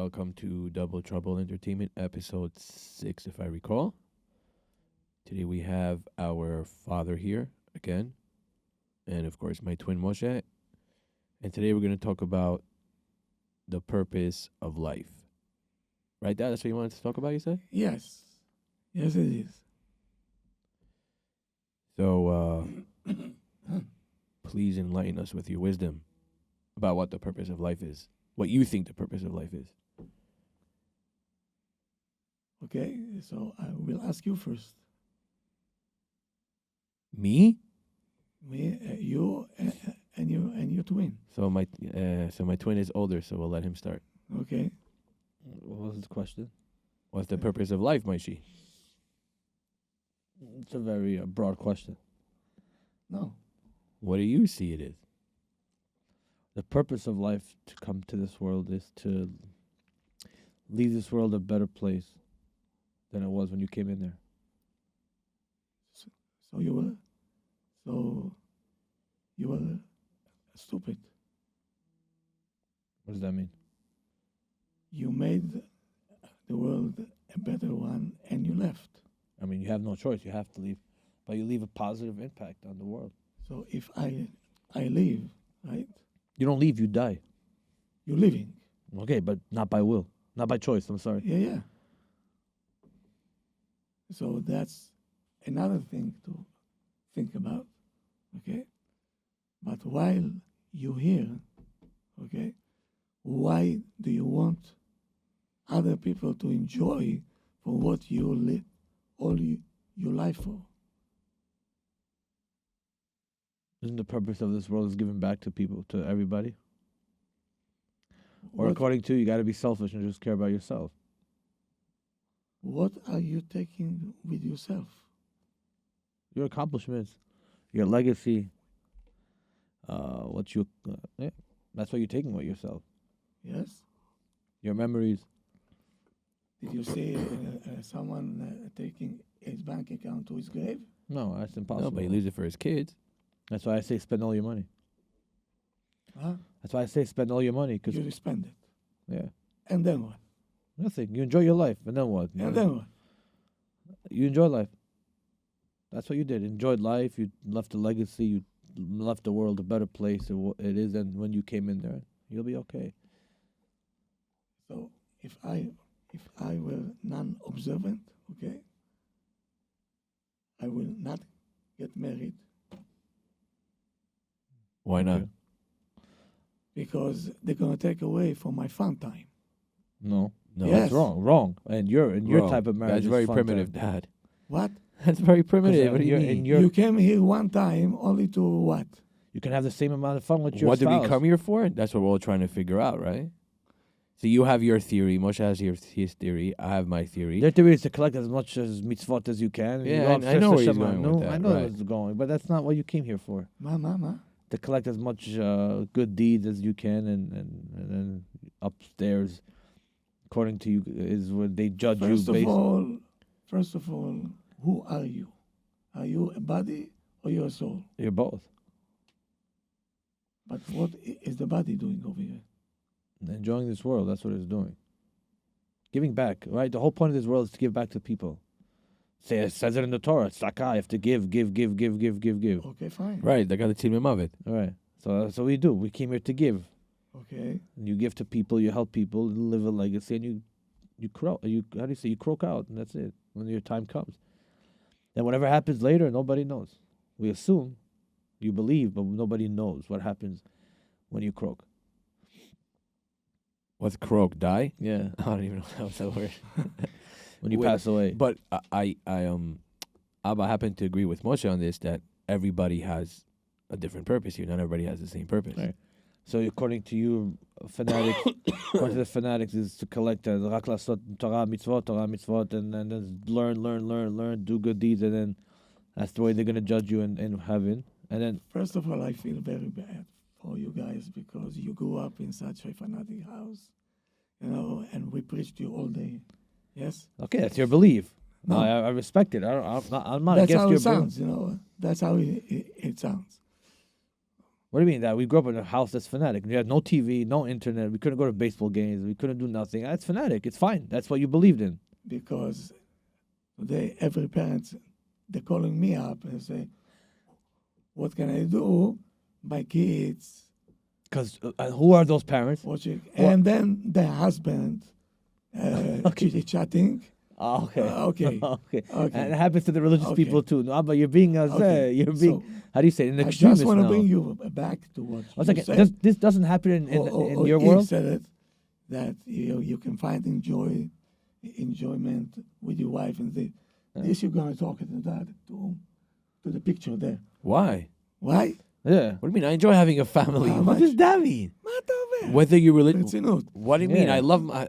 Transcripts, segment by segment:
welcome to Double Trouble Entertainment, episode 6, if I recall. Today we have our father here again, and of course my twin Moshe. And today we're going to talk about the purpose of life. Right, Dad? That's what you wanted to talk about, you said? Yes. Yes, it is. So, please enlighten us with your wisdom about what the purpose of life is. What you think the purpose of life is. Okay, so I will ask you first. Me? Me, you, and your twin. So my twin is older, so we'll let him start. Okay. What was the question? What's the purpose of life, Maishi? It's a very broad question. No. What do you see it is? The purpose of life to come to this world is to leave this world a better place than it was when you came in there. So you were stupid. What does that mean? You made the world a better one, and you left. I mean, you have no choice. You have to leave, but you leave a positive impact on the world. So if I leave, right? You don't leave, you die. You're leaving. Okay, but not by will, not by choice. I'm sorry. Yeah. So that's another thing to think about, okay? But while you're here, okay, why do you want other people to enjoy for what you live all your life for? Isn't the purpose of this world is giving back to people, to everybody? Or What- according to you, got to be selfish and just care about yourself. What are you taking with yourself? Your accomplishments, your legacy, that's what you're taking with yourself. Yes? Your memories. Did you see someone taking his bank account to his grave? No, that's impossible. No, but he leaves it for his kids. That's why I say spend all your money. Huh? That's why I say spend all your money. Cause You spend it. yeah, And then what? nothing. You enjoy your life, and then what? And then what? You enjoy life. That's what you did. Enjoyed life. You left a legacy. You left the world a better place it is than when you came in there. You'll be okay. So if I were non-observant, okay, I will not get married Why not? Okay. because they're gonna take away from my fun time. No, No, Yes. that's wrong. And your Wrong. type of marriage That's is very fun primitive, time. Dad. What? That's very primitive. What do you you're- mean? and you're- You came here one time only to what? You can have the same amount of fun with your What did spouse. we come here for? That's what we're all trying to figure out, right? So you have your theory. Moshe has his theory. I have my theory. Their theory is to collect as much as mitzvot as you can. Yeah, You I obsess know where he's yourself going on- with no, that, I know right. where it's going, but that's not what you came here for. Ma. To collect as much good deeds as you can, and then upstairs, according to you, is where they judge First you based. First of all, who are you? Are you a body or you're a soul? You're both. But what is the body doing over here? Enjoying this world, that's what it's doing. Giving back, right? The whole point of this world is to give back to people. It says it in the Torah. It's tzedakah. You have to give. Okay, fine. Right, they got the team of it. All right. So that's what we do. We came here to give. Okay. And you give to people. You help people. You live a legacy, and you croak. How do you say? You croak out, and that's it. When your time comes, then whatever happens later, nobody knows. We assume, you believe, but nobody knows what happens when you croak. What's croak? Die? Yeah. I don't even know how that word. When you Wait, pass away. But I happen to agree with Moshe on this, that everybody has a different purpose here. Not everybody has the same purpose. Right. So according to you, fanatics, according to the fanatics, is to collect rak lasot Torah mitzvot, and then learn, do good deeds, and then that's the way they're gonna judge you in heaven. And then First of all, I feel very bad for you guys because you grew up in such a fanatic house, and we preached you all day. Yes? okay, that's your belief. No. I respect it. I'm not That's against how your it sounds, That's how it sounds. What do you mean that? We grew up in a house that's fanatic. We had no TV, no internet. We couldn't go to baseball games. We couldn't do nothing. That's fanatic. It's fine. That's what you believed in. Because today every parent, they're calling me up and say, what can I do? My kids Because who are those parents? watching. And then the husband chatting. Oh, okay. Okay. okay. Okay. And it happens to the religious Okay. people too. No, but you're being, Okay. you're being, So, how do you say it? An I extremist just want to now. bring you back to what One you second. said. This doesn't happen in your He world? said it, that you can find enjoyment with your wife and this you're going to talk to that to the picture there. Why? Why? Yeah. What do you mean? I enjoy having a family. How What much? does that mean? מה אתה אומר? Whether you're religious. ברצינות. What do you mean? Yeah. I love my.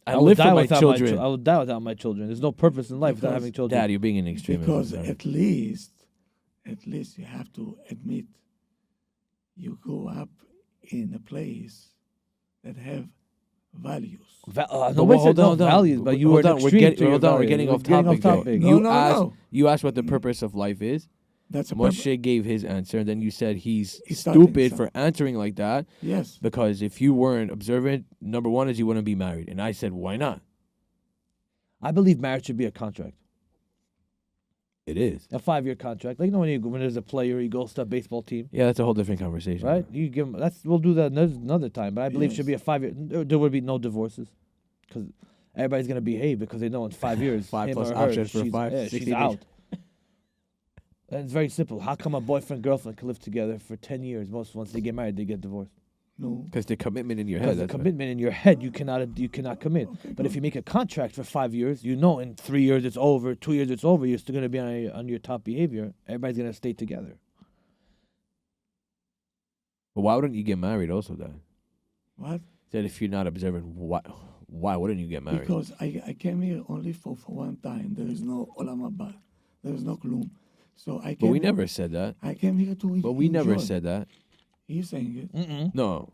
I would live die for my without children. I would die without my children. There's no purpose in life without Because having children. Dad, you're being an extremist. I'm Because sorry. at least you have to admit you grew up in a place that have values. Nobody said no hold on. values, but you Hold were on, we're extreme getting- to your hold on, we're values. getting We're off topic, though. topic. No, You no, asked, no. you asked what the purpose of life is. That's a Moshe gave his answer, and then you said he's starting, stupid so- for answering like that Yes. because if you weren't observant, number one is you wouldn't be married. And I said, why not? I believe marriage should be a contract, It is. a 5-year contract. Like when there's a player, he goes to a baseball team, Yeah, that's a whole different conversation. right? You give him. We'll do that another time. But I believe it should be a 5-year. There would be no divorces because everybody's gonna behave because they know in 5 years, 5 him plus or her, options for she's, 5, yeah, 60 she's days. out. And it's very simple. How come a boyfriend girlfriend can live together for 10 years? Once they get married, they get divorced. No. Because the commitment in your head. Because the that's why. commitment in your head, you cannot commit. But if you make a contract for 5 years, you know in 3 years it's over, 2 years it's over. You're still going to be on your top behavior. Everybody's going to stay together. But why wouldn't you get married also, then? What? Said if you're not observant, why wouldn't you get married? Because I came here only for one time. There is no olam haba. There is no klum. So I But came. we never said that. I came here to. But we never enjoy. said that. He's saying it. Mm-mm. No.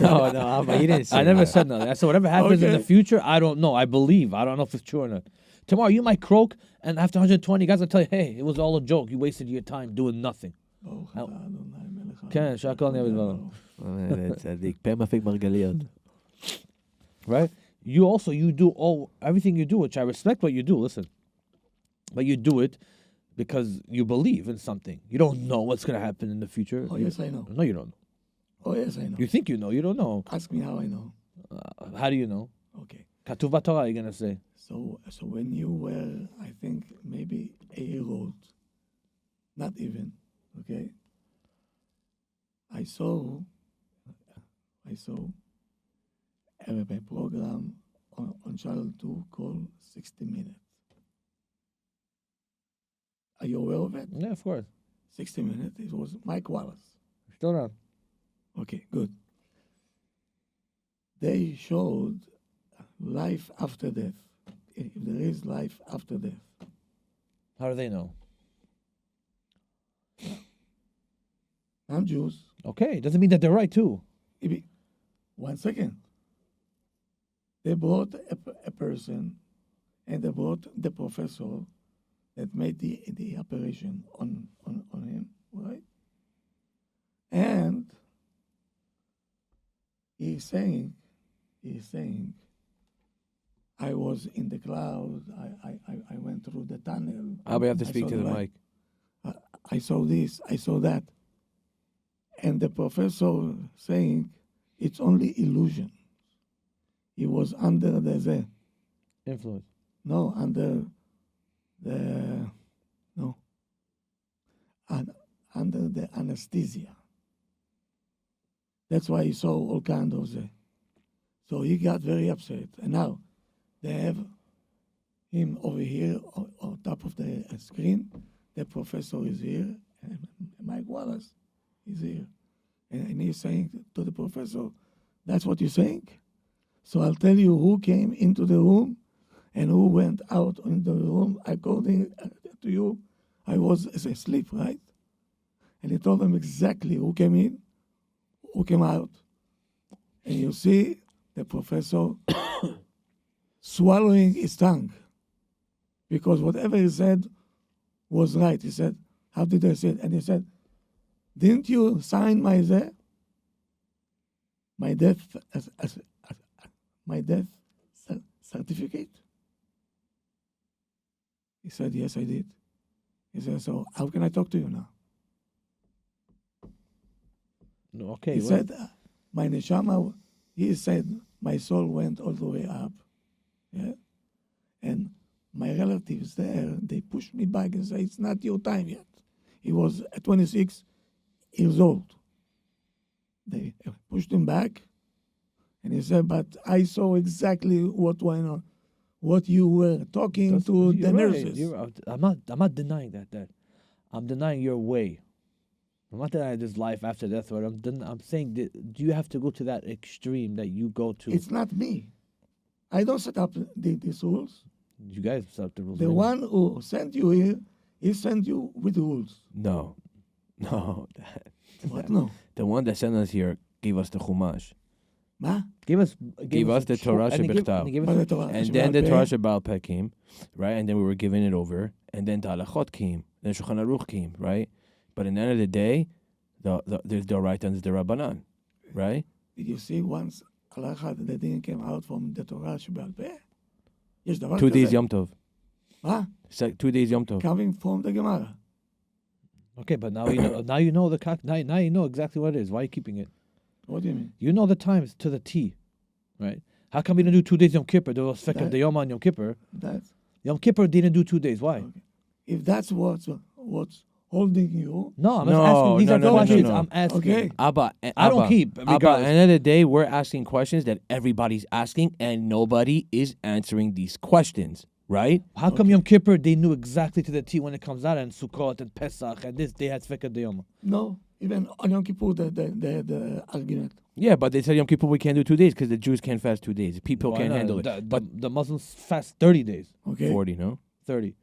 No, no, he didn't say I never that. said nothing. I said whatever happens in the Okay. future, I don't know. I believe. I don't know if it's true or not. Tomorrow you might croak, and after 120, guys will tell you, hey, it was all a joke. You wasted your time doing nothing. ברוך אתה אדוני מלך העולם. כן, שהכל נהיה בדברו. צדיק, פה מפיק מרגליות. Right? You do everything you do, which I respect what you do, listen. But you do it because you believe in something. You don't know what's going to happen in the future. Oh, yes, I know. No, you don't know. Oh, yes, I know. You think you know. You don't know. Ask me how I know. How do you know? Okay. Katuv Torah, you're going to say. So when you were, I think, maybe a year old, not even, okay, I saw a program on Channel 2 called 60 Minutes. Are you aware of it? Yeah, of course. 60 Minutes. It was Mike Wallace. Still around. Okay, good. They showed life after death. If there is life after death. How do they know? I'm Jews. Okay, doesn't mean that they're right, too. 1 second. They brought a person and they brought the professor that made the operation on him, right? And he's saying, I was in the cloud, I went through the tunnel. I'll have to I speak saw to the light. mic. I saw this, I saw that. And the professor saying, it's only illusion. He was under the Influence. no, under the no, under the anesthesia. That's why he saw all kinds of the. So he got very upset, and now they have him over here on top of the screen. The professor is here, and Mike Wallace is here, and he's saying to the professor, "That's what you're saying." So I'll tell you who came into the room and who went out in the room. According to you, I was asleep, right? And he told them exactly who came in, who came out. And you see the professor swallowing his tongue because whatever he said was right. He said, how did I say it? And he said, Didn't you sign my death my death certificate? He said, yes, I did. He said, so how can I talk to you now? No, okay. He well, said, my neshama, he said, my soul went all the way up. Yeah? And my relatives there, they pushed me back and said, it's not your time yet. He was 26 years old. They pushed him back. And he said, but I saw exactly what went on, what you were talking to the you're right, nurses. you're right. I'm not denying that. I'm denying your way. I'm not denying this life after death. Or I'm saying, do you have to go to that extreme that you go to? It's not me. I don't set up these rules. You guys set up the rules. The anyway. one who sent you here, he sent you with rules. No. What? No. The one that sent us here gave us the Chumash. Ma? Give us the Torah and he gave- Shebichtav. and he gave us But the- the Torah And then the Sheba'al Torah Peh, Sheba'al Peh came, right? And then we were giving it over. And then the Halachot came. Then Shulchan Aruch came, right? But in the end of the day, there's the right and the Rabbanan, right? Did you see once halacha that didn't come out from the Torah Sheba'al Peh? Yes, the 2 days Yom Tov. Ma? 2 days Yom Tov. Coming from the Gemara. Okay, but now you know. Now you know now you know exactly what it is. Why are you keeping it? What do you mean? You know the times to the T, right? How come we didn't do 2 days Yom Kippur? There was second That- the Yom on Yom Kippur. That's, Yom Kippur didn't do 2 days. Why? okay. If that's what's holding you, No, I'm No, just asking. These no, are no, no, questions no. I'm asking. Okay. Abba, I don't keep, Abba, at regardless. the end of the day, we're asking questions that everybody's asking, and nobody is answering these questions, right? How come Yom Kippur they knew exactly to the T when it comes out, and Sukkot and Pesach and this they had Sveka Deyoma? no. Even on Yom Kippur, they had the argument. Yeah, but they said Yom Kippur we can't do 2 days because the Jews can't fast 2 days. People can't handle it. But the Muslims fast 30 days, Okay. 40, no? 30.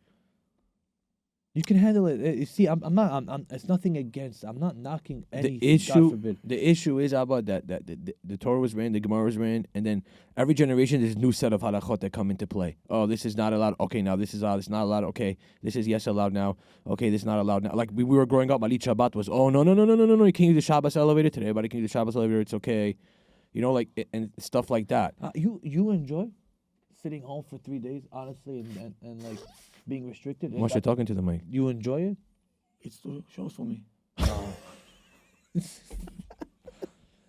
You can handle it. You see, I'm not. It's nothing against. I'm not knocking anything. God forbid. The issue is about that the Torah was written, the Gemara was written, and then every generation there's a new set of halachot that come into play. Oh, this is not allowed. Okay, now this is allowed. It's not allowed. Okay, this is yes allowed now. Okay, this is not allowed now. Like we were growing up, Malit Shabbat was no. You can't use the Shabbos elevator today. Everybody can use the Shabbos elevator. It's okay, like and stuff like that. You enjoy sitting home for 3 days, honestly, and like being restricted. Is Moshe that- talking to the mic. You enjoy it? It's too short for me.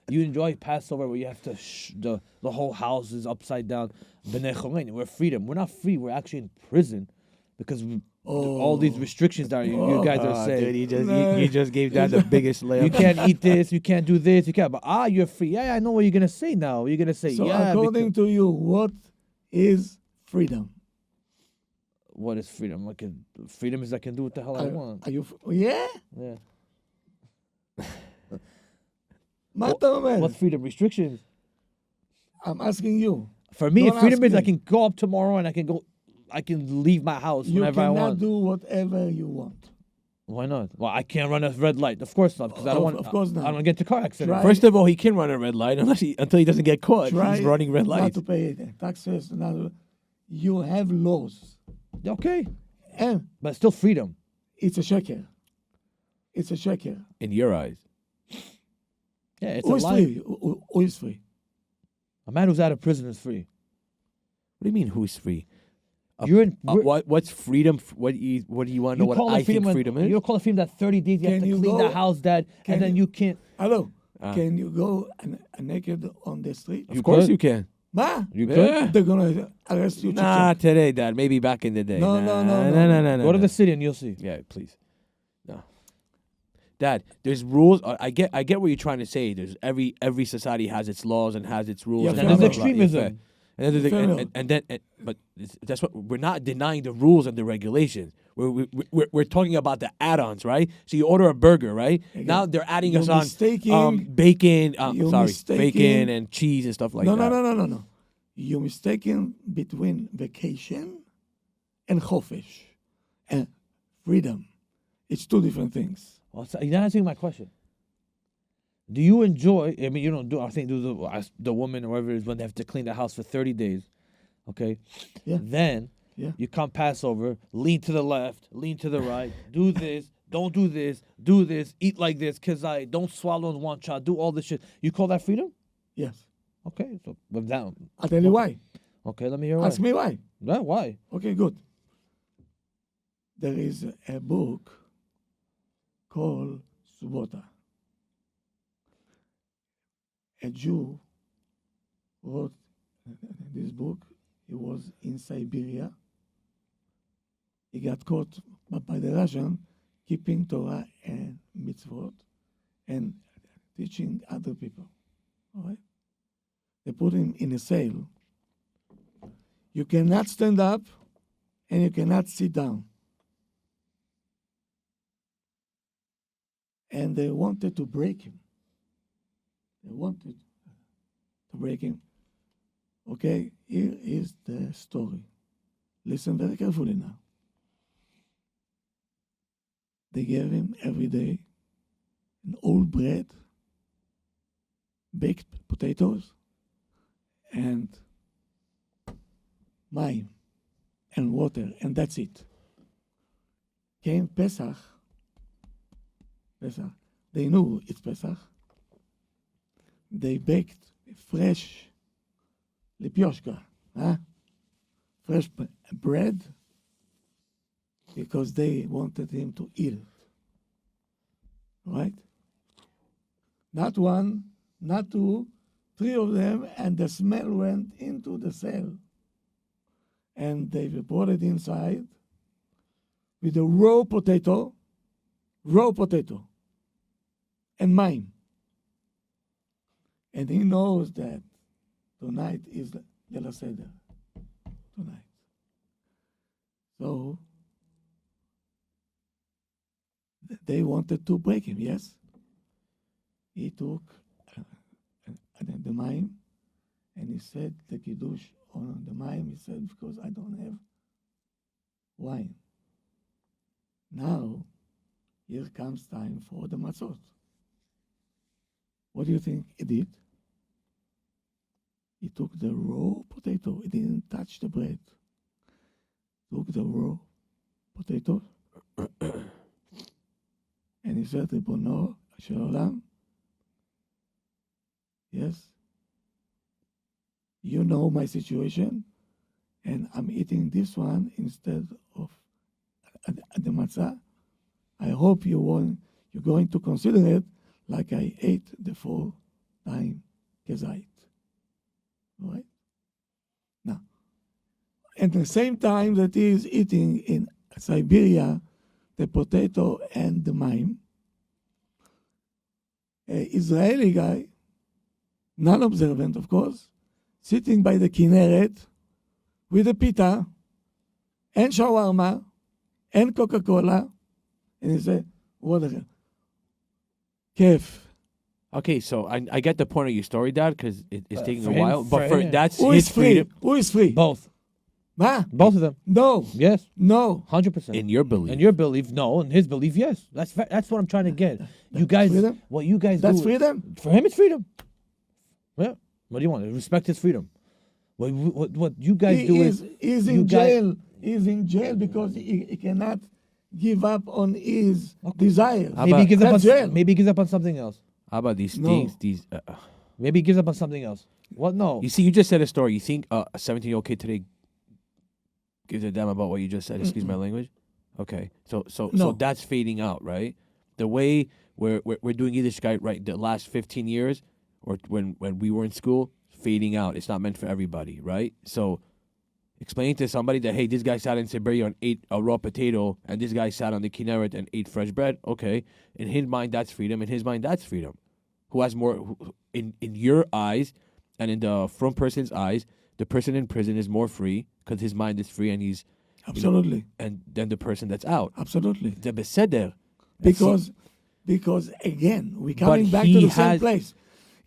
You enjoy Passover where you have to the whole house is upside down. B'nei Chomein, we're freedom. We're not free. We're actually in prison because all these restrictions that you guys are saying. Dude, he just gave that the biggest layup. You can't eat this. You can't do this. You can't. But you're free. Yeah, I know what you're gonna say now. You're gonna say So yeah. according to you, what is freedom? What is freedom? Freedom is I can do what the hell I want. Are you? Yeah. Yeah. מה אתה אומר? What's freedom? Restrictions. I'm asking you. For me, Don't freedom ask is I me. can go up tomorrow and I can leave my house You whenever I cannot want. do whatever you want. Why not? Well, I can't run a red light. Of course not, because I don't want. Of course not. I don't want to get into a car accident. Try- First of all, he can run a red light until he doesn't get caught. Try He's running red not lights. to pay taxes. You have laws. Okay, And but still freedom. it's a sheker. It's a sheker. In your eyes. Yeah, it's Who a is lie. free? Who is free? A man who's out of prison is free. What do you mean who's free? You're in. What's freedom? What do you want to know what I think freedom is? You call it freedom that 30 days you have Can to you clean the go- house, Dad, can and then you- you can't. Hello. Ah. Can you go naked on the street? Of course could. you can. Ma? You could Yeah. They're gonna arrest you. Nah, today, Dad. Maybe back in the day. No, Nah, no, no. go to the city and you'll see. Yeah, please. No. Dad, there's rules. I get what you're trying to say. There's every society has its laws and has its rules. Yeah, and fair And there's enough. extremism. And then Fair enough. but that's what we're not denying the rules and the regulations. We're talking about the add-ons, right? So you order a burger, right? Again, Now they're adding you're us on mistaking- bacon, you're bacon mistaking- and cheese and stuff like No, that. no. You're mistaken between vacation and chofesh and freedom. It's two different things. Well, so you're not answering my question. Do you enjoy? I mean, you don't do. I think do the woman or whoever it is when they have to clean the house for 30 days. Okay. Yeah. Then Yeah. you come Passover, lean to the left, lean to the right, do this, don't do this, eat like this, because I don't swallow in one shot, do all this shit. You call that freedom? Yes. Okay, so with that. I'll tell you why. Okay, let me hear why. Ask me why. Yeah, why? Okay, good. There is a book called Subota. A Jew wrote this book. He was in Siberia. He got caught by the Russian keeping Torah and mitzvot and teaching other people. All right? They put him in a cell. You cannot stand up and you cannot sit down. And they wanted to break him. They wanted to break him. Okay, here is the story. Listen very carefully now. They gave him every day an old bread, baked potatoes, and mayim and water, and that's it. Came Pesach. They knew it's Pesach. They baked fresh lipyoshka, fresh bread, because they wanted him to eat it. Right? Not one, not two, three of them, and the smell went into the cell. And they brought it inside with a raw potato, and mime. And he knows that tonight is Leila Seder. Tonight. So they wanted to break him, yes? He took the mime and he said the kiddush on the mime. He said, because I don't have wine. Now, here comes time for the matzot. What do you think he did? He took the raw potato. He didn't touch the bread. Took the raw potato and he said, Ribono shel olam, yes, you know my situation, and I'm eating this one instead of the matzah. I hope you're going to consider it like I ate the full-time kezait. All right? Now, at the same time that he is eating in Siberia the potato and the mime, an Israeli guy, non-observant of course, sitting by the Kinneret with a pita and shawarma and Coca-Cola, and he said, what the hell? Kef. Okay, so I get the point of your story, Dad, because it's taking for a him- while. for But for him. that's Who his is free? freedom Who is free? Both. Huh? Both of them. No. Yes. No. 100%. in your belief. In your belief, no. In his belief, yes. That's what I'm trying to get. You guys, freedom? what you guys That's do. freedom? For him, it's freedom. Yeah. What do you want? Respect his freedom. What you guys He do is you in guys- jail. He's in jail because he cannot give up on his desires. How maybe he about- gives up on That's jail. maybe he gives up on something else. How about these No. things? These. Maybe he gives up on something else. What? No. You see, you just said a story. You think a 17-year-old kid today gives a damn about what you just said? Excuse my language. Okay, so No. that's fading out, right? The way we're doing Yiddishkeit, right? The last 15 years, or when we were in school, fading out. It's not meant for everybody, right? So, explain to somebody that, hey, this guy sat in Siberia and ate a raw potato, and this guy sat on the Kinneret and ate fresh bread. Okay, in his mind, that's freedom. In his mind, that's freedom. Who has more? In your eyes, and in the front person's eyes, the person in prison is more free because his mind is free, and he's Absolutely. and then the person that's out. Absolutely. The beseder. Because again, we're coming But back to he the same has- place.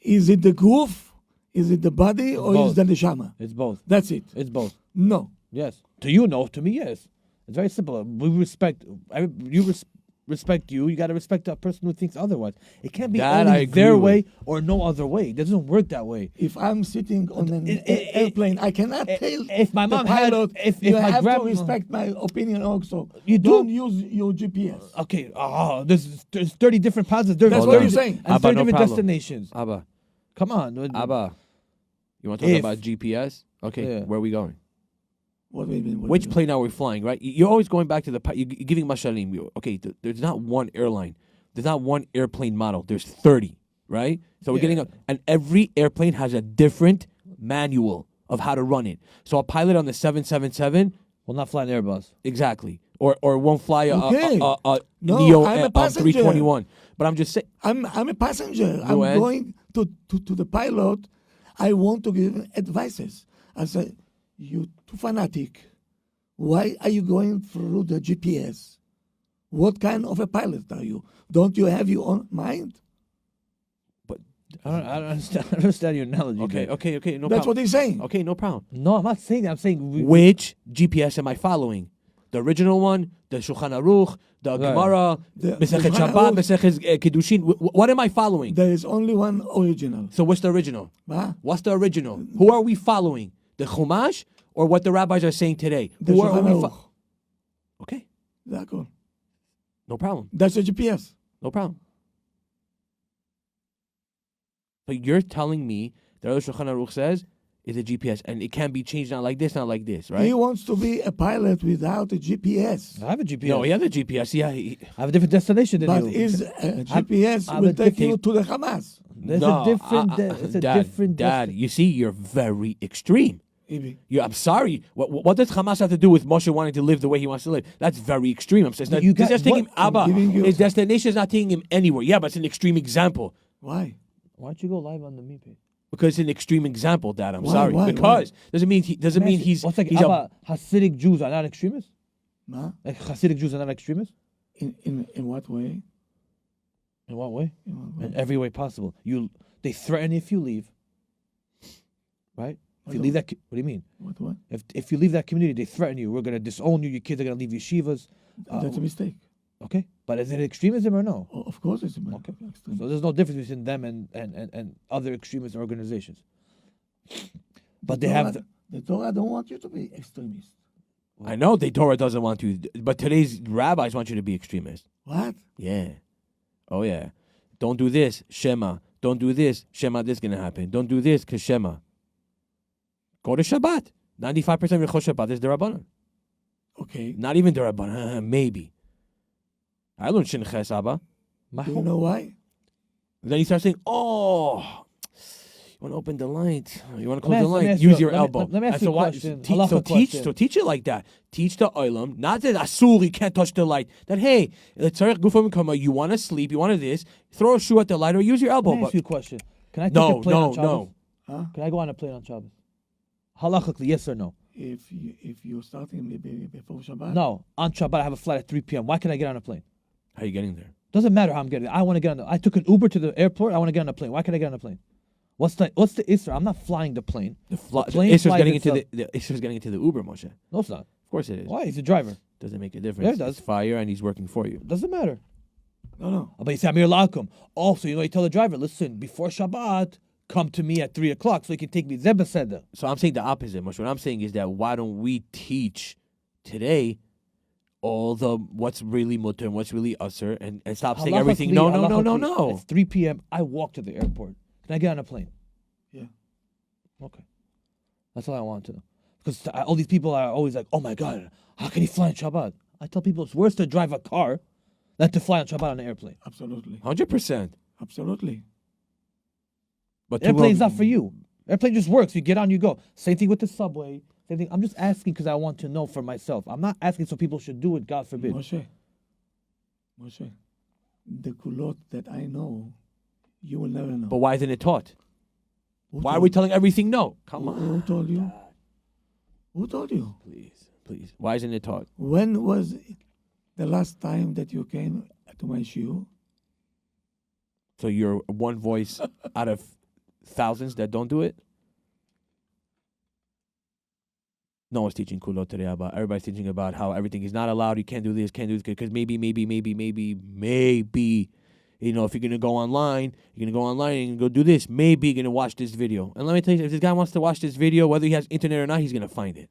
Is it the goof? Is it the body? Or both. is it the neshama? It's both. That's it. It's both. No. Yes. To you, no. To me, yes. It's very simple. We respect. respect you, you got to respect that person who thinks otherwise. It can't be That I only agree their with. way or no other way. It doesn't work that way. If I'm sitting on an airplane, I cannot tell if my the mom had- pilot, if you my have grandma- to respect my opinion also. You do? Don't use your GPS. Okay, there's 30 different paths. There's That's 30 what I'm saying. And Abba, 30 no different problem. destinations. Abba, Come on. Abba, you want to talk If- about GPS? Okay, Yeah. where are we going? What do you mean? What Which do you plane are we flying, right? You're always going back to you're giving mashalim. Okay, there's not one airline. There's not one airplane model. There's 30, right? So we're Yeah. getting and every airplane has a different manual of how to run it. So a pilot on the 777, Will not fly an Airbus. exactly, or won't fly a Okay. No, Neo I'm a passenger. 321. But I'm just saying, I'm a passenger. Go I'm ahead. going to the pilot. I want to give him advices. I say, you too fanatic. Why are you going through the GPS? What kind of a pilot are you? Don't you have your own mind? I don't understand your analogy. okay, there. okay, no That's what problem. he's saying. Okay, no problem. No, I'm not saying that. I'm saying Which GPS am I following? The original one, the Shulchan Aruch, the Right. Gemara, The Mesechet Shulchan Shabbat, Aruch. Mesechet Kiddushin. What am I following? There is only one original. So what's the original? Huh? What's the original? Who are we following? The Chumash or what the rabbis are saying today? The Who are Shulchan we Aruch. Okay, That's all. no problem. That's the GPS. No problem. But you're telling me the other Shulchan Aruch says is a GPS and it can be changed not like this, right? He wants to be a pilot without a GPS. I have a GPS. No, he has a GPS. Yeah, I have a different destination than But you. his GPS I'm will a take you different- to the Hamas. There's no, a different. It's a Dad, different. Dad, you see, you're very extreme. Ibi. I'm sorry. What does Hamas have to do with Moshe wanting to live the way he wants to live? That's very extreme. I'm saying it's not, You it's got- just taking him, what- Abba. I'm giving you- His destination is not taking him anywhere. Yeah, but it's an extreme example. Why? Why don't you go live on the me page? Because it's an extreme example, Dad. I'm Why? sorry. Why? Because doesn't mean he's What's like he's a, Abba, Hasidic Jews are not extremists? Huh? Like Hasidic Jews are not extremists? In what way? In what way? In what way? In every way possible. They threaten if you leave. Right? If you leave that, what do you mean? What? If you leave that community, they threaten you. We're going to disown you. Your kids are going to leave yeshivas. That's a mistake. Okay, but is it extremism or no? Of course it's a Okay. extreme. So there's no difference between them and other extremist organizations. But they have. The Torah don't want you to be extremist. I know the Torah doesn't want you, but today's rabbis want you to be extremist. What? Yeah. Oh yeah. Don't do this, Shema. Don't do this, Shema. This is gonna happen. Don't do this, cause Shema. Go to Shabbat. 95% of your Shabbat is Derabanan. Okay. Not even Derabanan. Maybe. I learned Shinches Abba. Do you know why? Then you start saying, "Oh, you want to open the light? You want to Let me close the ask- let me light? ask Use you- your elbow." let me ask And you so a why- question, teach- halacha so teach, question. so teach it like that. Teach the olam, not that asur you can't touch the light. That hey, you want to sleep, you want to this, throw a shoe at the light or use your elbow. Let me ask But you a question. Can I take no, a plane on no, Shabbos? no. Huh? Can I go on a plane on Shabbos? Halachically, yes or no? If you're starting before Shabbat. No, on Shabbat I have a flight at 3 p.m. Why can I get on a plane? How are you getting there? Doesn't matter how I'm getting. I want to get on. I took an Uber to the airport. I want to get on a plane. Why can I get on a plane? What's the Isra? I'm not flying the plane. The plane Isser's flies getting into itself. the Isser's getting into the Uber, Moshe. No, it's not. Of course it is. Why? He's a driver. Doesn't make a difference. Yeah, it does. It's fire and he's working for you. Doesn't matter. No. But you say Amir Lakum. Also, you tell the driver, listen, before Shabbat, come to me at 3 o'clock so you can take me. Zebaseda. So I'm saying the opposite, Moshe. What I'm saying is that why don't we teach today all the what's really mutter and what's really usher and stop saying everything. No. It's 3 p.m. I walk to the airport. Can I get on a plane? Yeah. Okay. That's all I want to know. Because all these people are always like, oh my God, how can he fly on Shabbat? I tell people it's worse to drive a car than to fly on Shabbat on an airplane. Absolutely. 100%. Absolutely. But Airplane's not for you. Airplane just works. You get on, you go. Same thing with the subway. Same thing. I'm just asking because I want to know for myself. I'm not asking so people should do it, God forbid. Moshe, the kulot that I know, you will never know. But why isn't it taught? Who Why are told- we telling everything no? Come Who on. told you? Who told you? Please. Why isn't it taught? When was the last time that you came to my shiur? So you're one voice out of thousands that don't do it? No one's teaching kulot today about. Everybody's teaching about how everything is not allowed. You can't do this, can't do this, because maybe. You know, if you're gonna go online, and go do this. Maybe you're gonna watch this video. And let me tell you, if this guy wants to watch this video, whether he has internet or not, he's gonna find it.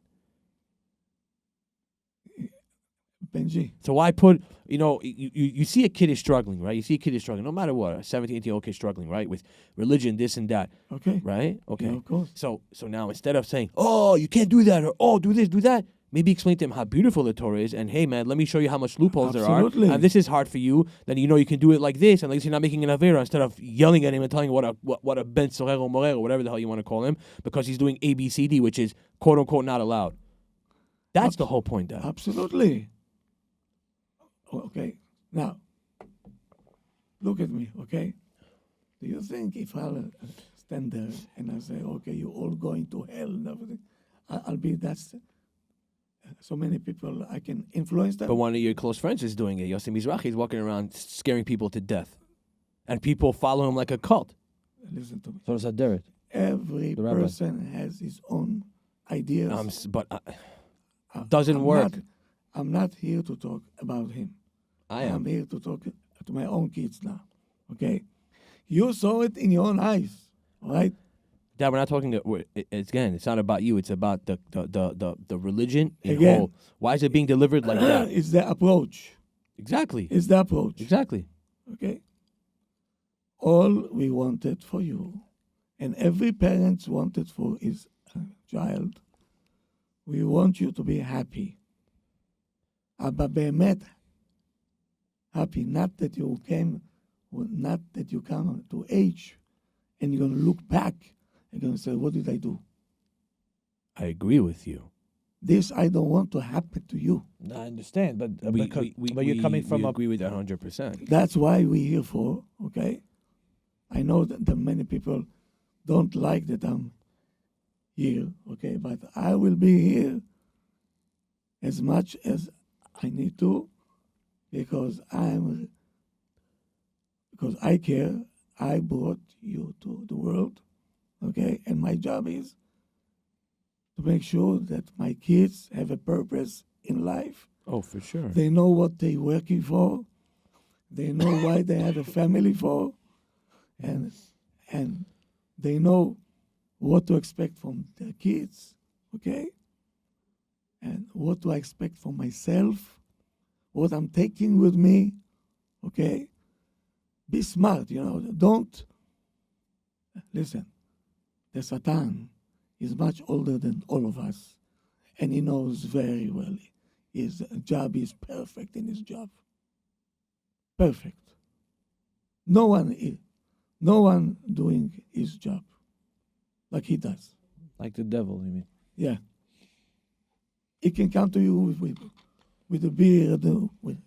Benji, So why put, you see a kid is struggling, right? You see a kid is struggling, no matter what, a 17, 18-year-old kid struggling, right? With religion, this and that, okay? right? Okay. Yeah, of course. So now instead of saying, oh, you can't do that, or oh, do this, do that, maybe explain to him how beautiful the Torah is, and hey, man, let me show you how much loopholes Absolutely. there are. And this is hard for you. Then you can do it like this, and at least you're not making an avera instead of yelling at him and telling him what a ben sorer or morer or whatever the hell you want to call him, because he's doing A, B, C, D, which is quote unquote not allowed. That's the whole point, Dad. Absolutely. Okay. Now, look at me, okay? Do you think if I'll stand there and I say, okay, you're all going to hell and everything, I'll be that's so many people I can influence them? But one of your close friends is doing it. Yossi Mizrahi is walking around scaring people to death. And people follow him like a cult. Listen to me. So does that Derek? Every The rabbi. person has his own ideas. Doesn't work. I'm not here to talk about him. I am. I'm here to talk to my own kids now, okay? You saw it in your own eyes, all right? Dad, we're not talking. Again, it's not about you. It's about the religion in Again. whole. Why is it being delivered like that? It's the approach. Exactly. It's the approach, Exactly. okay? All we wanted for you, and every parent wanted for his child, we want you to be happy. אבל באמת, happy, not that you come to age and you're going to look back and going to say, what did I do? I agree with you. This I don't want to happen to you. I understand, but But you're coming from we a agree with that 100%. That's why we're here for, okay? I know that many people don't like that I'm here, okay? But I will be here as much as I need to because I care. I brought you to the world, okay? And my job is to make sure that my kids have a purpose in life. Oh, for sure. They know what they're working for. They know why they have a family for. And they know what to expect from their kids, okay? And what do I expect from myself, what I'm taking with me, okay? Be smart, don't, listen, the Satan is much older than all of us, and he knows very well his job is perfect in his job. Perfect. No one doing his job like he does. like the devil, you mean? Yeah. He can come to you with a beard, with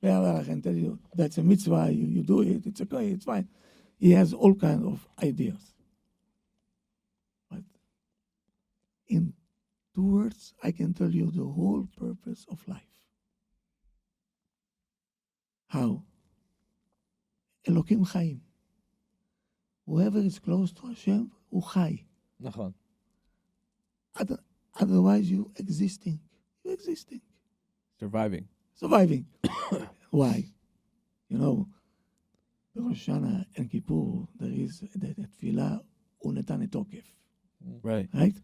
and tell you that's a mitzvah, you do it, it's okay, it's fine. He has all kinds of ideas. But in 2 words, I can tell you the whole purpose of life. How? Elokim Chaim. Whoever is close to Hashem, הוא חי. נכון. Otherwise, you're existing. You're existing. Surviving. Surviving. Why? Rosh Hashanah and Kippur, there is the tefillah, unetane tokef. Right. Right?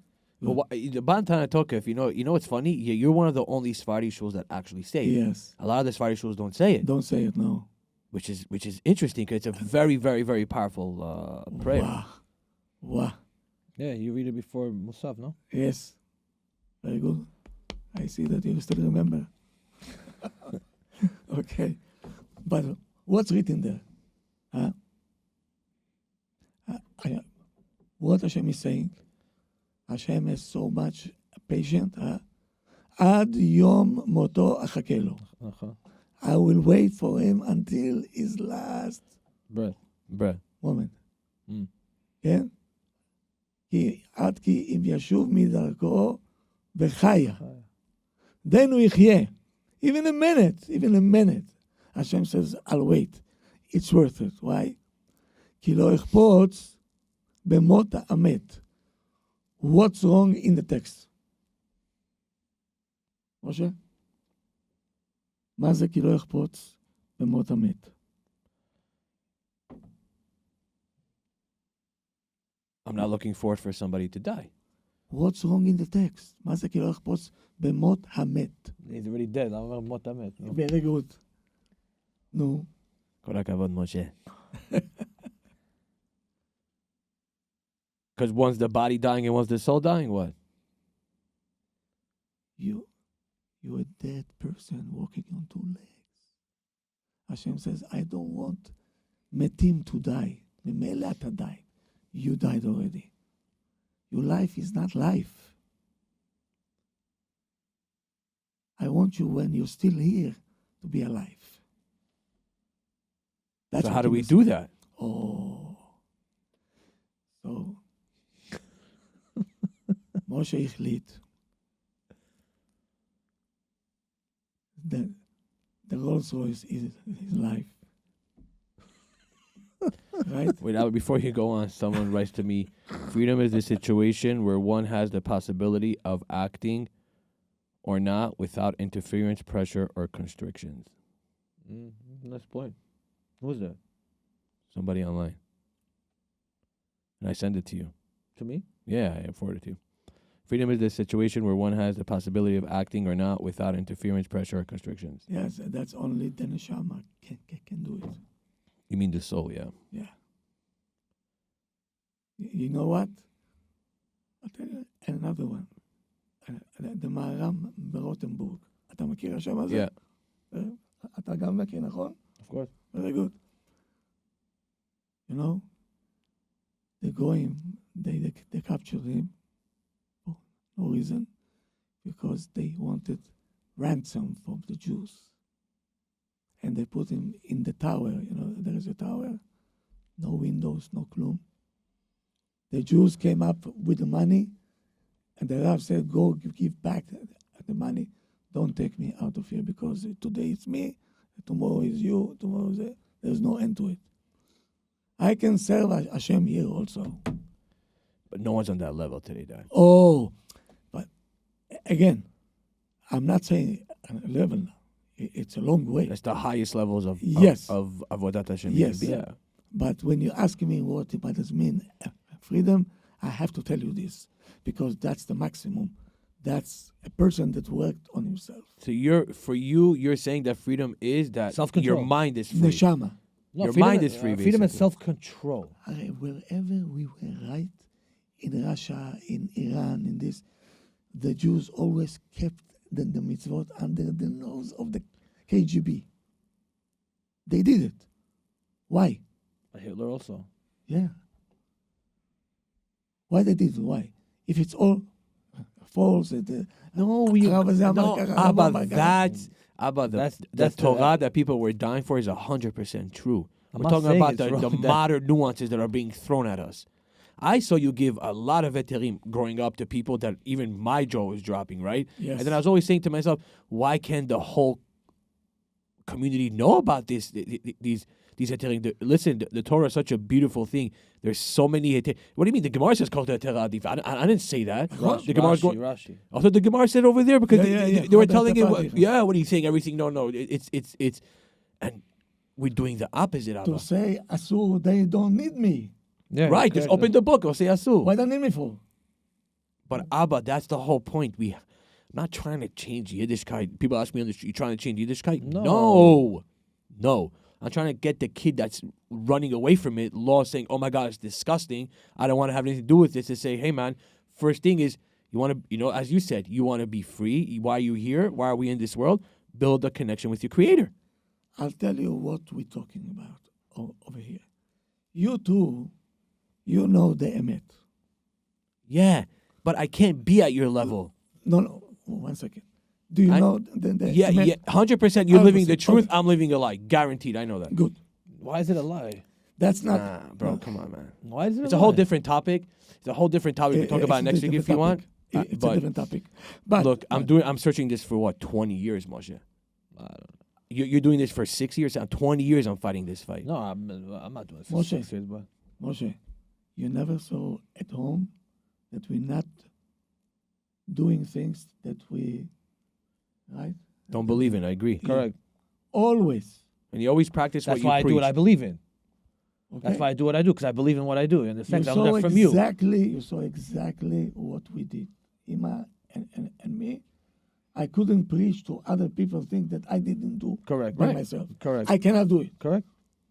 But the Bantana Tokef, you know what's funny? You're one of the only Sephardi shuls that actually say it. Yes. A lot of the Sephardi shuls don't say it, Don't say it, no. which is interesting because it's a very, very, very powerful prayer. Wow. Wow. Yeah, you read it before Musaf, no? Yes. Very good. I see that you still remember. Okay. But what's written there? Huh? What Hashem is saying? Hashem is so much patient. Ad yom moto achake lo. נכון. I will wait for him until his last Breath. moment. Mm. כן? עד כי אם ישוב מדרכו וחיה. Then הוא יחיה. Even a minute. Hashem says, I'll wait. It's worth it. Why? כי לא יחפוץ במות האמת. What's wrong in the text? משה? מה זה כי לא יחפוץ במות המת? I'm not looking forward for somebody to die. What's wrong in the text? מה זה כי לא יחפוץ במות המת? He's already dead. למה אומר מות המת? נו. Very good. נו. כל הכבוד, משה. Because one's the body dying and one's the soul dying, what? You're a dead person walking on two legs. Hashem says, I don't want metim to die. ממילא אתה died. You died already. Your life is not life. I want you, when you're still here, to be alive. That's So what how do he we was- do that? Oh. So, Moshe החליט. The Rolls Royce is his life. Right? Wait, now, before you go on, someone writes to me, freedom is a situation where one has the possibility of acting or not without interference, pressure, or constrictions. Nice point. Who's that? Somebody online. And I send it to you. To me? Yeah, I forwarded it to you. Freedom is the situation where one has the possibility of acting or not without interference, pressure, or constrictions. Yes, that's only the neshama can do it. You mean the soul, yeah. Yeah. You know what? I'll tell you another one. The מהר"ם ברוטנבורג. אתה מכיר השם הזה? Yeah. אתה גם מכיר, נכון? Of course. Very good. You know, the goyim, they captured him for no reason, because they wanted ransom from the Jews. And they put him in the tower. You know, there is a tower, no windows, no klum. The Jews came up with the money, and the Rav said, go give back the money. Don't take me out of here, because today it's me, tomorrow is you, tomorrow is it. There's no end to it. I can serve Hashem here also. But no one's on that level today, Dad. Oh, but again, I'm not saying level. It's a long way. That's the highest levels of Yes. of Avodat Hashem. Yes. Yeah. But when you ask me what does mean freedom, I have to tell you this, because that's the maximum. That's a person that worked on himself. So you're saying that freedom is that Self-control. your mind is free. Neshama. No, Your freedom mind is free, Freedom is basically. self-control. Wherever we were, right, in Russia, in Iran, in this, the Jews always kept the mitzvot under the nose of the KGB. They did it. Why? Hitler also. Yeah. Why they did it? Why? If it's all false, No, הרב הזה אמר ככה, הרב אמר ככה. That's the that's the- Torah that people were dying for is 100% true. I'm We're not talking saying about it's the wrong, that- modern nuances that are being thrown at us. I saw you give a lot of heterim growing up to people that even my jaw was dropping, right? Yes. And then I was always saying to myself, why can't the whole community know about this? These heterim. Listen, the Torah is such a beautiful thing. There's so many heterim. What do you mean? The Gemara says kol heterah adif. I didn't say that. The Gemara's going. Rashi. I thought the Gemara said over there because Yeah, they were Kol telling it. heterah adif. Yeah, what are you saying? Everything? No. It's, and we're doing the opposite. To Abba. say, Asur, they don't need me. Yeah, Right? Just open the book. I'll say asu. Why don't need me for? But Abba, that's the whole point. I'm not trying to change Yiddishkeit. People ask me on the street, you trying to change Yiddishkeit? No. I'm trying to get the kid that's running away from it, law saying, oh my God, it's disgusting. I don't want to have anything to do with this, to say, hey man, first thing is, you want to, as you said, you want to be free. Why are you here? Why are we in this world? Build a connection with your creator. I'll tell you what we're talking about over here. You two, you know the emet. Yeah, but I can't be at your level. No, 1 second. Do you know the Yeah, emet? 100%. You're living the 100%. truth. Okay. I'm living a lie. Guaranteed. I know that. Good. Why is it a lie? That's not. Nah, bro, come on, man. Why is it It's a a whole lie? different topic. It's a whole different topic. We can talk It's about a it next week different if you want. topic. It's a But different topic. But look, I'm searching this for what, 20 years, Moshe. I don't know. You're doing this for 6 years. 20 years. I'm fighting this fight. No, I'm not doing it for Moshe. 6 years, but Moshe, you never saw at home that we're not doing things that we right? Don't believe in. I agree. Correct. Always. And you always practice That's what you why I preach. do what I believe in. Okay? That's why I do what I do, because I believe in what I do. And the You second, I saw learned from you. you saw exactly what we did. Ima and me, I couldn't preach to other people things that I didn't do Correct. by Right. myself. Correct. I cannot do it. Correct.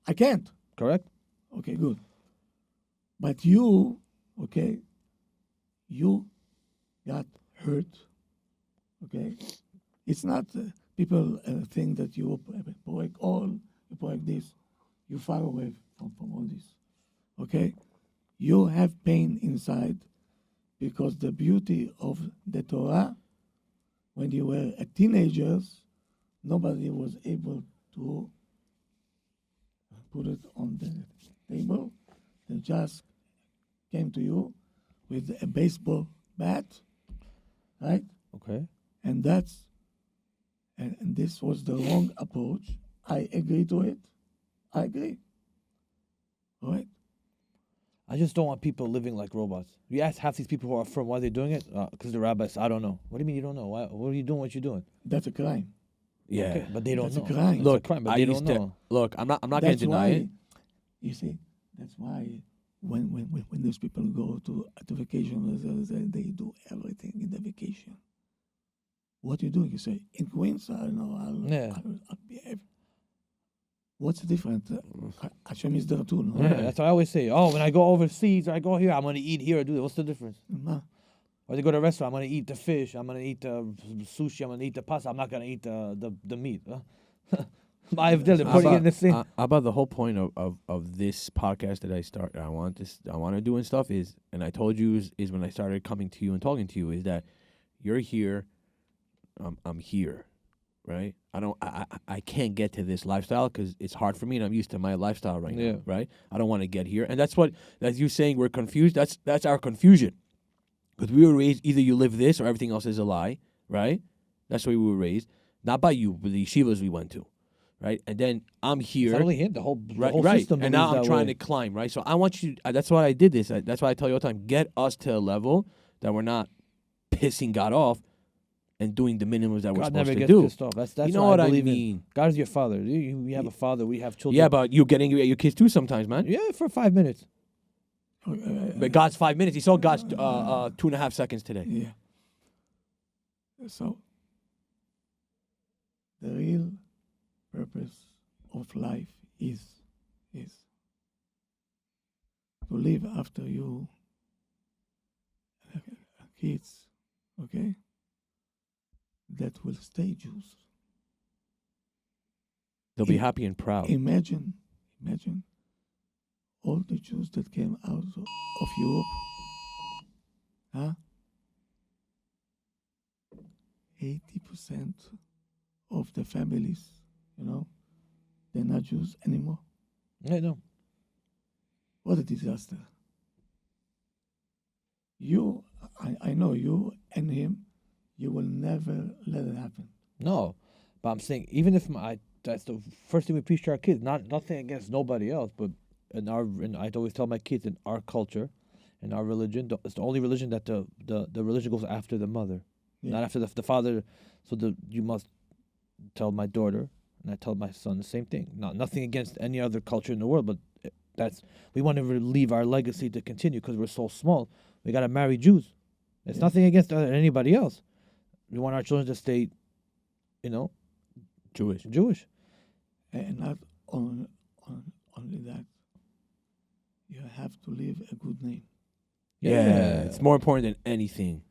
I can't. Correct. Okay, good. But you, okay, you got hurt. Okay, it's not people think that you break all, you break this. You far away from all this. Okay, you have pain inside because the beauty of the Torah, when you were a teenagers, nobody was able to put it on the table. They just came to you with a baseball bat, right? Okay. And that's and this was the wrong approach. I agree to it. I agree. All right. I just don't want people living like robots. You ask half these people who are from why they're doing it, because the rabbis, I don't know. What do you mean you don't know? Why, what are you doing? What you doing? That's a crime. Yeah. Okay, but they don't That's a know. crime. It's Look, a crime, but I they used don't to know. look. I'm not gonna That's deny why, it. you see, that's why when these people go to vacation, they do everything in the vacation. What you doing? You say, in Queens, I know, I'll behave. What's the difference? Hashem is there too, no? Yeah, that's what I always say. Oh, when I go overseas or I go here, I'm going to eat here or do that. What's the difference? Ma, Or they go to a restaurant, I'm going to eat the fish, I'm going to eat the sushi, I'm going to eat the pasta, I'm not going to eat the meat. My putting it in the same. How about the whole point of this podcast that I start? I want to do and stuff is, and I told you is when I started coming to you and talking to you is that you're here, I'm here, right? I can't get to this lifestyle because it's hard for me and I'm used to my lifestyle right Yeah. now, right? I don't want to get here, and that's you saying we're confused. That's our confusion, because we were raised either you live this or everything else is a lie, right? That's the way we were raised, not by you, but the yeshivas we went to, right? And then I'm here. It's not only him, the whole Right. system. And now I'm believes that trying way. to climb, right? So I want you. That's why I did this. That's why I tell you all the time: get us to a level that we're not pissing God off and doing the minimums that we're God supposed never to gets do. pissed off. That's You know what I believe in. mean? God is your father. We have a father. We have children. Yeah, but you getting your kids too sometimes, man. Yeah, for 5 minutes. But God's 5 minutes. He saw God's 2.5 seconds today. yeah. So, the real purpose of life is to live after you kids, okay, that will stay Jews. They'll be happy and proud. Imagine all the Jews that came out of Europe, huh? 80% of the families, they're not Jews anymore. Yeah, no. What a disaster. I know you and him, you will never let it happen. No, but I'm saying even if that's the first thing we preach to our kids. Nothing against nobody else, but and I always tell my kids in our culture, in our religion, it's the only religion that the religion goes after the mother, not after the father. So you must tell my daughter and I tell my son the same thing. Nothing against any other culture in the world, but we want to leave our legacy to continue because we're so small. We got to marry Jews. It's nothing against anybody else. We want our children to stay, Jewish. And not only that, you have to leave a good name. Yeah, it's more important than anything.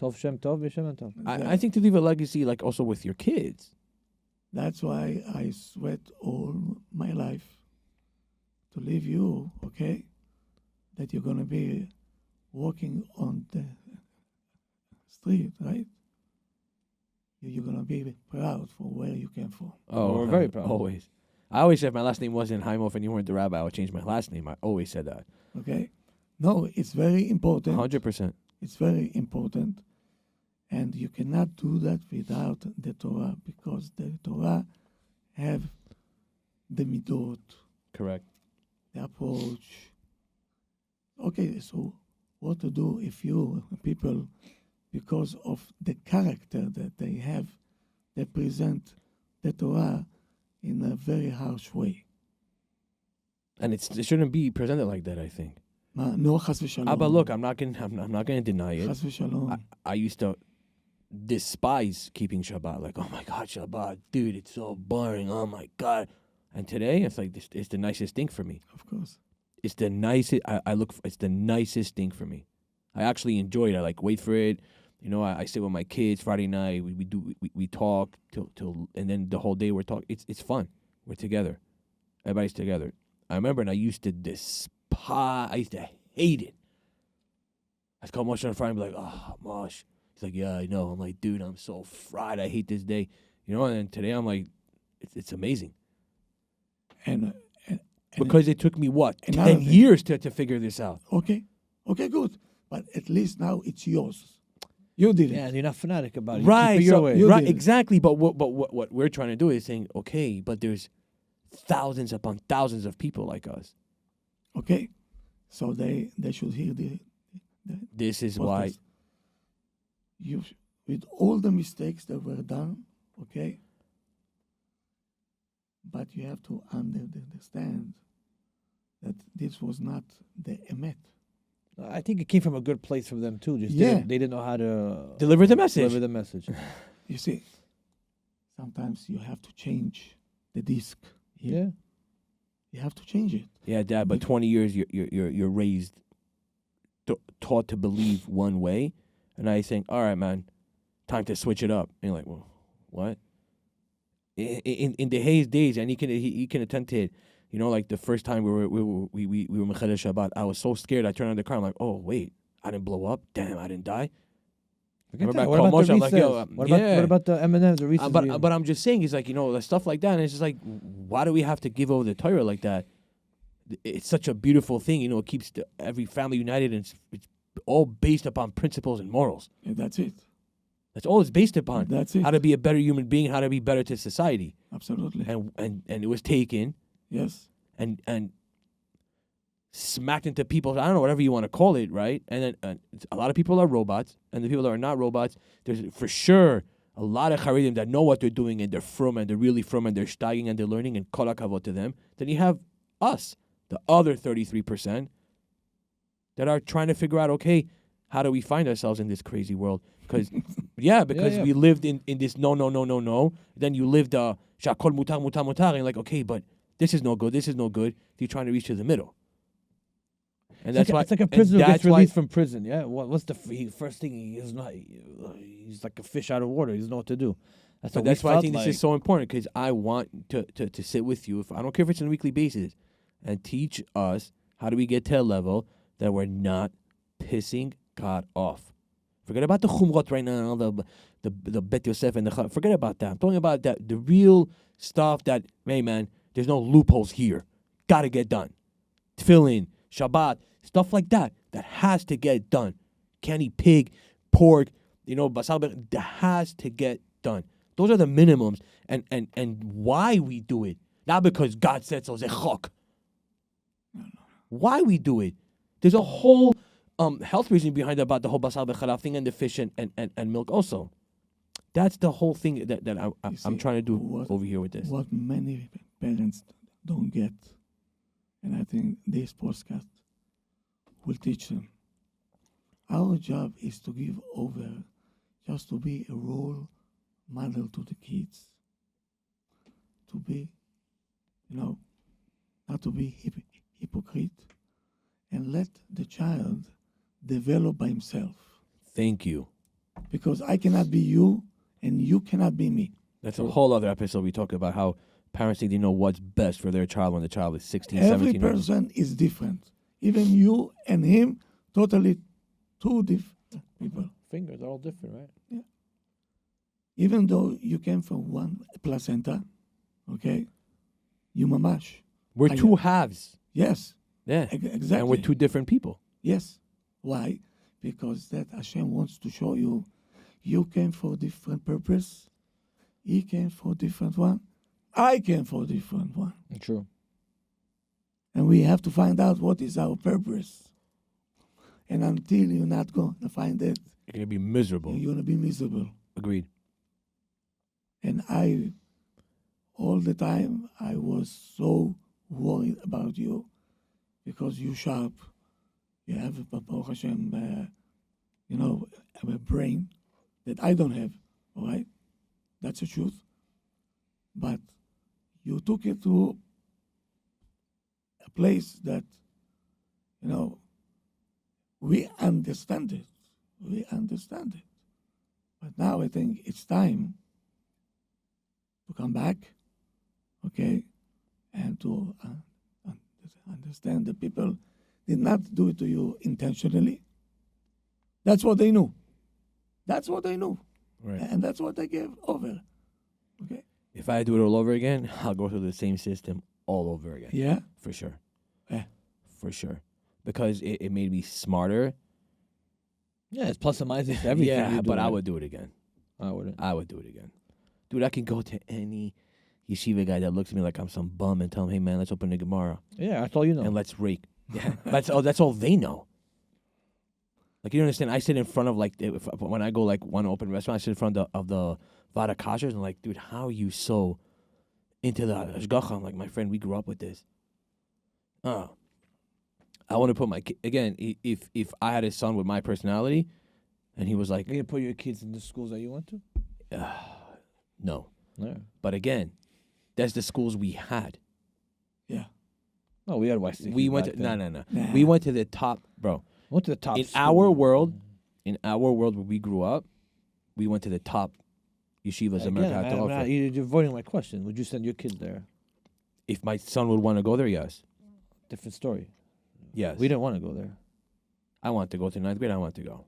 Tov Shem Tov, V'Shem Tov. I think to leave a legacy, like also with your kids. That's why I sweat all my life to leave you, okay? That you're going to be walking on the street, right? You're going to be proud for where you came from. Oh, we're very proud. Always. I always said if my last name wasn't Haimov and you weren't the rabbi, I would change my last name. I always said that. Okay? No, it's very important. 100%. It's very important. And you cannot do that without the Torah, because the Torah have the midot, Correct. the approach. Okay, so what to do if you people, because of the character that they have, they present the Torah in a very harsh way. And it shouldn't be presented like that, I think. No, chas v'shalom. But look, I'm not gonna deny it. Chas v'shalom. I used to despise keeping Shabbat. Like, oh my God, Shabbat, dude, it's so boring. Oh my God. And today, it's like it's the nicest thing for me. Of course. It's the nicest. It's the nicest thing for me. I actually enjoy it. I like wait for it. You know, I sit with my kids Friday night. We talk till and then the whole day we're talking. It's fun. We're together. Everybody's together. I remember, and I used to despise. I used to hate it. I'd call Moshe on Friday and be like, "Oh, Moshe." He's like, "Yeah, I know." I'm like, "Dude, I'm so fried. I hate this day." You know, and then today I'm like, it's amazing. And Because it took me, what, another 10 thing. years to figure this out. Okay, good. But at least now it's yours. You did it. Yeah, and you're not fanatic about it. You Right, keep it your so, way. you right, did it. exactly. But what we're trying to do is saying, okay, but there's thousands upon thousands of people like us. Okay, so they should hear the This is podcast. why. With all the mistakes that were done, okay, but you have to understand that this was not the emet. I think it came from a good place from them too. Just Yeah. they didn't know how to Deliver the message. Deliver the message. You see, sometimes you have to change the disc. Here. Yeah. You have to change it. Yeah, Dad, but 20 years you're raised, taught to believe one way, and now you're saying, all right, man, time to switch it up. And you're like, well, what? In the Hayes days, and he can attend to it. You know, like the first time we were Mechadesh Shabbat, I was so scared. I turned on the car. I'm like, oh wait, I didn't blow up. Damn, I didn't die. Forget Remember that. I What called about the Moshe, I'm like, recess? yo, What about the M&Ms, the Reese's? But I'm just saying, it's like, you know, the stuff like that, and it's just like, why do we have to give over the Torah like that? It's such a beautiful thing, you know. It keeps every family united, and it's all based upon principles and morals. Yeah, that's it. That's all it's based upon. That's it. How to be a better human being, how to be better to society, Absolutely. and it was taken Yes. and smacked into people. I don't know, whatever you want to call it, right? And then a lot of people are robots, and the people that are not robots, there's for sure a lot of Haredim that know what they're doing, and they're from, and they're really from, and they're steiging, and they're learning, and kol hakavod to them. Then you have us, the other 33%, that are trying to figure out, okay, how do we find ourselves in this crazy world? Because, because we lived in this no. Then you lived shakol mutar, and you're like, okay, but this is no good, You're trying to reach to the middle. And that's why it's like a prisoner who gets why- released from prison. Yeah, what's the first thing? He's like a fish out of water. He doesn't know what to do. But that's why I think this is so important, because I want to sit with you. If I don't care if it's on a weekly basis, and teach us how do we get to a level that we're not pissing God off. Forget about the chumrot right now, the Bet Yosef and the forget about that. I'm talking about the real stuff that, hey man, there's no loopholes here. Got to get done. Tefillin, Shabbat, stuff like that has to get done. Can't eat pig, pork, basal, that has to get done. Those are the minimums, and why we do it. Not because God said so, zechok. Why we do it. There's a whole health reason behind it, about the whole basal b'chalav thing, and the fish and milk also. That's the whole thing that I'm trying to do over here with this. What many parents don't get, and I think this podcast will teach them. Our job is to give over, just to be a role model to the kids. To be, not to be hypocrite, and let the child develop by himself. Thank you. Because I cannot be you, and you cannot be me. That's a whole other episode. We talk about how parents think they know what's best for their child when the child is 16, Every 17. person is different. Even you and him, totally two different people. Fingers are all different, right? Yeah. Even though you came from one placenta, okay, you mamash. We're two halves. Yes. Yeah. Exactly. And we're two different people. Yes. Why? Because that Hashem wants to show you, you came for a different purpose. He came for a different one. I came for a different one. True. And we have to find out what is our purpose. And until you're not going to find it, You're going to be miserable. you're going to be miserable. Agreed. And all the time, I was so worried about you because you sharp. You have, Baruch Hashem, a brain that I don't have, all right? That's the truth. But you took it to a place that, we understand it. We understand it. But now I think it's time to come back, okay, and to understand that people did not do it to you intentionally. That's what they knew. That's what they knew. Right. And that's what they gave over. Okay? If I do it all over again, I'll go through the same system all over again. Yeah? For sure. Yeah. For sure. Because it made me smarter. Yeah, it's plus and minus to everything. Yeah, you do, but I right? would do it again. I wouldn't. I would do it again. Dude, I can go to any yeshiva guy that looks at me like I'm some bum and tell him, hey, man, let's open the Gemara. Yeah, that's all you know. And let's rake. Yeah. That's all they know. Like, you don't understand. I sit in front of, when I go, want to open a restaurant, I sit in front of the Vada Kashers and, dude, how are you so into the Ashgacha? I'm like, my friend, we grew up with this. I want to put my kid, again, if I had a son with my personality and he was like, You gonna put your kids in the schools that you went to? no. Yeah. But again, that's the schools we had. Yeah. No, we had West. We went to, no. Nah. We went to the top, bro. Went to the top. In school. our world where we grew up, we went to the top yeshivas Again, America had to offer. you're avoiding my question. Would you send your kids there? If my son would want to go there, yes. Different story. Yes. We didn't want to go there. I want to go to 9th grade. I want to go.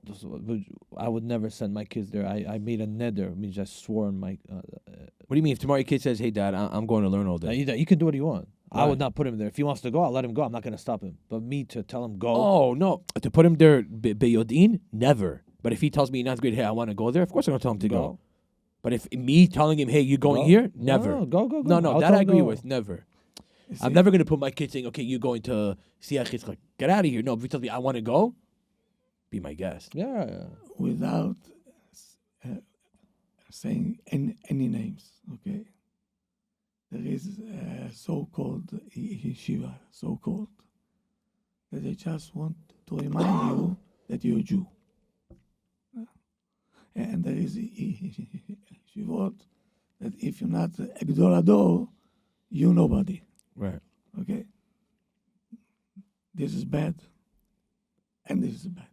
I would never send my kids there. I made a neder. Means I swore on my. What do you mean? If tomorrow your kid says, hey, Dad, I'm going to learn all day. You can do what you want. I Right. would not put him there. If he wants to go, I'll let him go. I'm not going to stop him. But me to tell him go. Oh, no. To put him there, Beyodin, never. But if he tells me in 9th grade, hey, I want to go there, of course I'm going to tell him to go. But if me telling him, hey, you going Go. here? Never. No, go. No, I'll that tell I him agree go. with. Never. You I'm see, never going to put my kid saying, okay, you're going to Siach Yitzchak. Get out of here. No, if he tells me I want to go, be my guest. Yeah. without saying any names, okay? There is a so-called yeshiva, so-called, that they just want to remind you that you're a Jew. And there is yeshivot that if you're not a Gdol Ador, you're nobody, Right. okay? This is bad, and this is bad.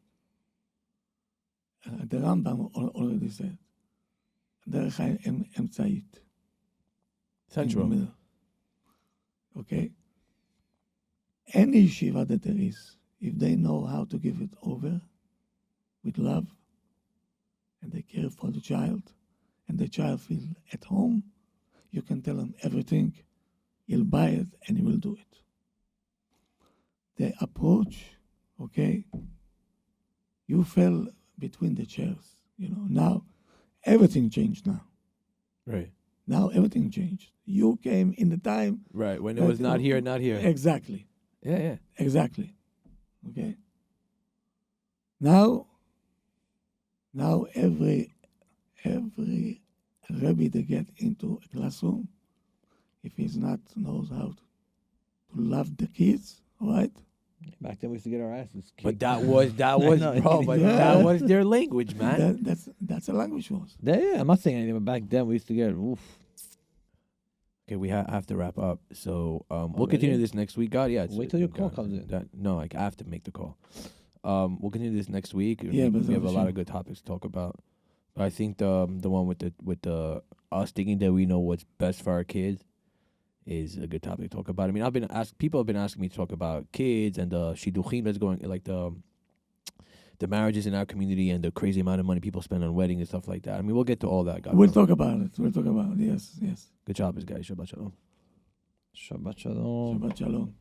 The Rambam already said, דרך האמצעית. Central. Okay? Any yeshiva that there is, if they know how to give it over with love, and they care for the child, and the child feels at home, you can tell him everything, he'll buy it, and he will do it. The approach, okay, you fell between the chairs, now everything changed now. Right. Now everything changed. You came in the time. Right. When it was not here, not here. Exactly. Yeah. Exactly. Okay. Now every Rebbe that get into a classroom, if he's not knows how to love the kids, all right? Back then we used to get our asses kicked. But that was, No, bro, but yeah. that was their language, man. That's a language for us. Yeah, I'm not saying anything, but back then we used to get oof. Okay, we have to wrap up. So we'll Already? continue this next week. God, yeah. Wait till your call comes in. No, I have to make the call. We'll continue this next week. Yeah, we but have a lot sure. of good topics to talk about. But I think the one with the us thinking that we know what's best for our kids is a good topic to talk about. I mean, people have been asking me to talk about kids and the shidduchim that's going, like the marriages in our community and the crazy amount of money people spend on weddings and stuff like that. I mean, we'll get to all that, guys. We'll talk about it. Yes. Good job, guys. Shabbat shalom. Shabbat shalom. Shabbat shalom.